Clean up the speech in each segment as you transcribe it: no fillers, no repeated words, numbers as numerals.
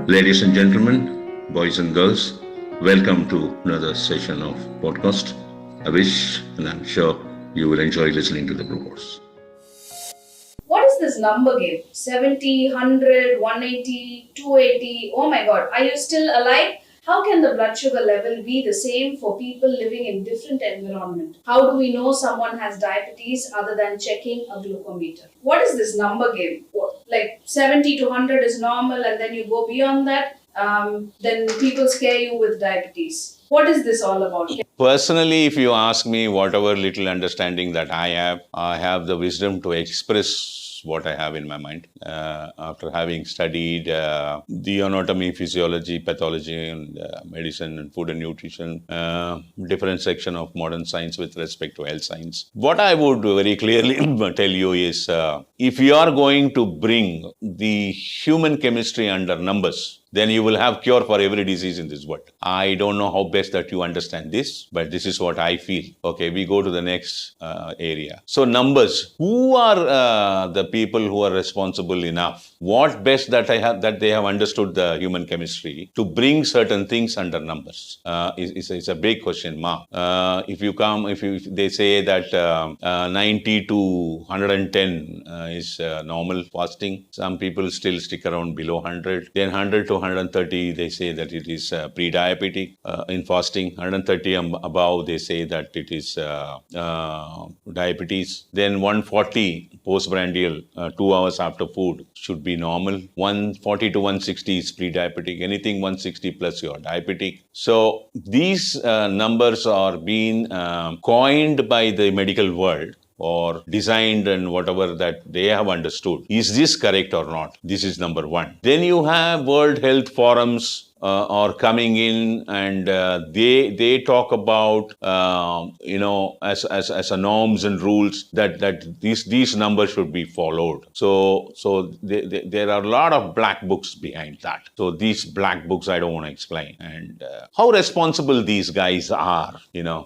Ladies and gentlemen, boys and girls, welcome to another session of podcast. I wish and I'm sure you will enjoy listening to the broadcast. What is this number game? 70, 100, 180, 280. Oh my god, are you still alive? How can the blood sugar level be the same for people living in different environment? How do we know someone has diabetes other than checking a glucometer? What is this number game? Like 70 to 100 is normal and then you go beyond that, then people scare you with diabetes. What is this all about? Personally, if you ask me, whatever little understanding that I have the wisdom to express what I have in my mind after having studied the anatomy, physiology, pathology, and medicine and food and nutrition, different section of modern science with respect to health science. What I would very clearly tell you is if you are going to bring the human chemistry under numbers, then you will have cure for every disease in this world. I don't know how best that you understand this, but this is what I feel. Okay, we go to the next area. So numbers. Who are the people who are responsible enough? What best that they have understood the human chemistry to bring certain things under numbers is a big question mark. If they say that 90 to 110 is normal fasting, some people still stick around below 100. Then 100 to 130, they say that it is pre-diabetic in fasting. 130 above, they say that it is diabetes. Then 140 postprandial, 2 hours after food, should be normal. 140 to 160 is pre-diabetic. Anything 160 plus, you are diabetic. So these numbers are being coined by the medical world or designed and whatever that they have understood. Is this correct or not? This is number one. Then you have World Health Forums are coming in and they talk about as a norms and rules that these numbers should be followed. So there are a lot of black books behind that. So these black books I don't want to explain, and how responsible these guys are,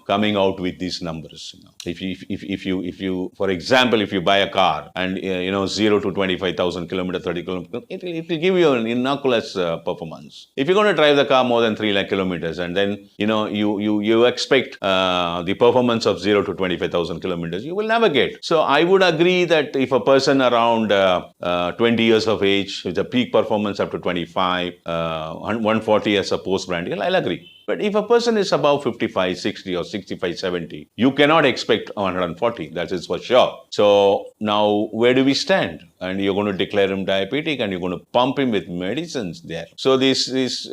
coming out with these numbers. If you for example, if you buy a car and 0 to 25,000 kilometers, 30 kilometers, it will give you an innocuous performance. If you're going to drive the car more than 3 lakh kilometers and then you expect the performance of 0 to 25,000 kilometers, you will never get. So I would agree that if a person around 20 years of age with a peak performance up to 25, 140 as a postprandial, I'll agree. But if a person is above 55, 60 or 65, 70, you cannot expect 140. That is for sure. So now where do we stand? And you're going to declare him diabetic and you're going to pump him with medicines there. So this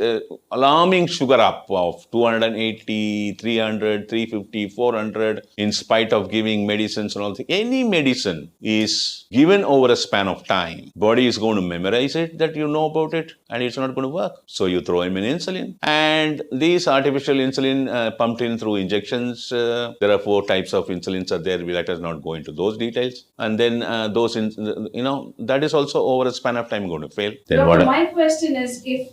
alarming sugar up of 280, 300, 350, 400 in spite of giving medicines and all things. Any medicine is given over a span of time. Body is going to memorize it, that you know about it, and it's not going to work. So you throw him in insulin. And these artificial insulin pumped in through injections. There are 4 types of insulins are there. Let us not go into those details. And then that is also over a span of time going to fail. Then Doctor, my question is, if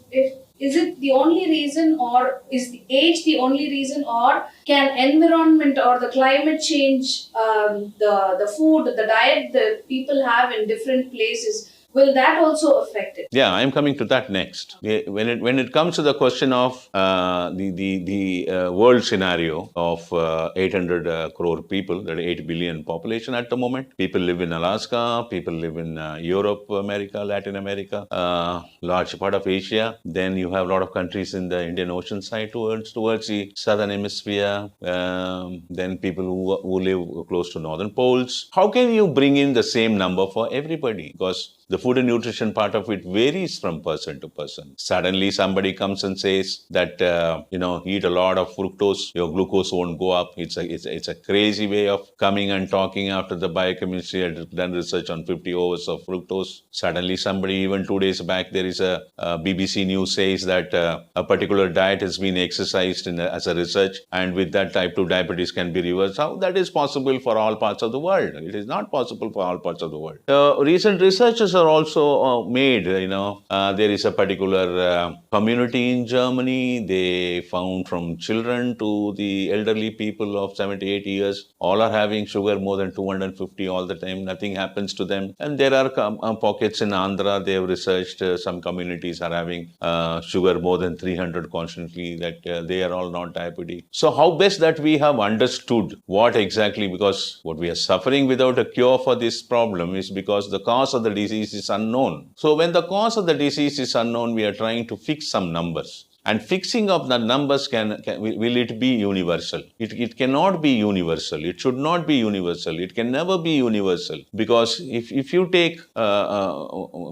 is it the only reason, or is the age the only reason, or can environment or the climate change, the food, the diet that people have in different places, will that also affect it? Yeah, I'm coming to that next. When it comes to the question of the world scenario of 800 crore people, that 8 billion population at the moment. People live in Alaska, people live in Europe, America, Latin America, large part of Asia. Then you have a lot of countries in the Indian Ocean side towards the southern hemisphere. Then people who live close to northern poles. How can you bring in the same number for everybody? Because the food and nutrition part of it varies from person to person. Suddenly somebody comes and says that, eat a lot of fructose, your glucose won't go up. It's a crazy way of coming and talking after the biochemistry had done research on 50 overs of fructose. Suddenly somebody, even 2 days back, there is a BBC News says that a particular diet has been exercised as a research, and with that type 2 diabetes can be reversed. How that is possible for all parts of the world? It is not possible for all parts of the world. Recent researchers are also made. There is a particular community in Germany. They found from children to the elderly people of 70, 80 years, all are having sugar more than 250 all the time. Nothing happens to them. And there are pockets in Andhra. They have researched some communities are having sugar more than 300 constantly, that they are all not diabetic. So how best that we have understood what exactly, because what we are suffering without a cure for this problem is because the cause of the disease is unknown. So when the cause of the disease is unknown, we are trying to fix some numbers. And fixing of the numbers will it be universal? It cannot be universal. It should not be universal. It can never be universal, because if you take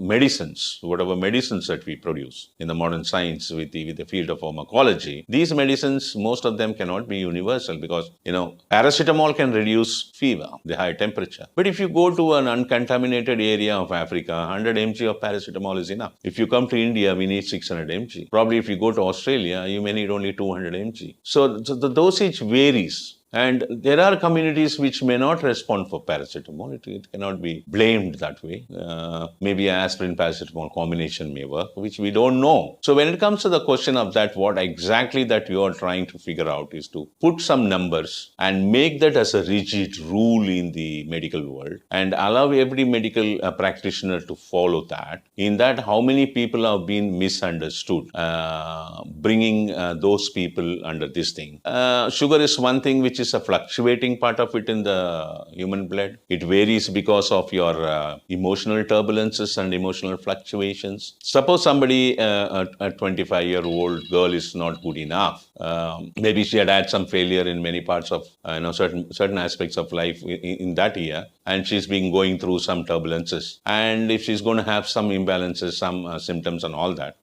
medicines, whatever medicines that we produce in the modern science with the field of pharmacology, these medicines, most of them cannot be universal, because paracetamol can reduce fever, the high temperature. But if you go to an uncontaminated area of Africa, 100 mg of paracetamol is enough. If you come to India, we need 600 mg. Probably if you go to Australia, you may need only 200 mg. So the dosage varies. And there are communities which may not respond for paracetamol. It cannot be blamed that way. Maybe aspirin paracetamol combination may work, which we don't know. So when it comes to the question of that, what exactly that you are trying to figure out is to put some numbers and make that as a rigid rule in the medical world, and allow every medical practitioner to follow that. In that, how many people have been misunderstood, bringing those people under this thing. Sugar is one thing which is a fluctuating part of it in the human blood. It varies because of your emotional turbulences and emotional fluctuations. Suppose somebody, a 25-year-old girl is not good enough. Maybe she had some failure in many parts of certain aspects of life in that year, and she's been going through some turbulences. And if she's going to have some imbalances, some symptoms and all that,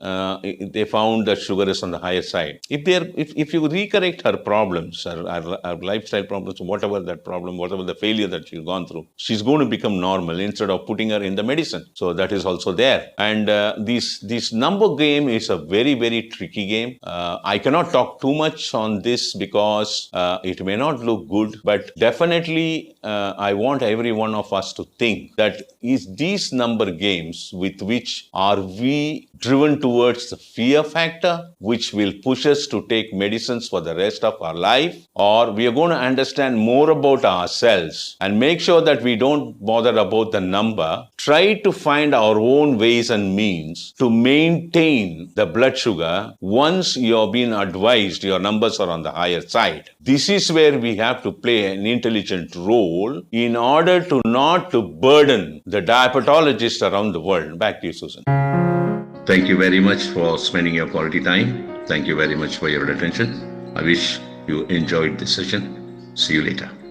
they found that sugar is on the higher side. If you recorrect her problems, her lifestyle problems, whatever that problem, whatever the failure that she's gone through, she's going to become normal instead of putting her in the medicine. So that is also there. And this number game is a very, very tricky game. I cannot talk too much on this because it may not look good, but definitely I want every one of us to think that is these number games with which are we driven towards the fear factor, which will push us to take medicines for the rest of our life, or we are going to understand more about ourselves and make sure that we don't bother about the number, try to find our own ways and means to maintain the blood sugar once you have been advised your numbers are on the higher side. This is where we have to play an intelligent role in order to not to burden the diabetologists around the world. Back to you, Susan. Thank you very much for spending your quality time. Thank you very much for your attention. I wish you enjoyed this session. See you later.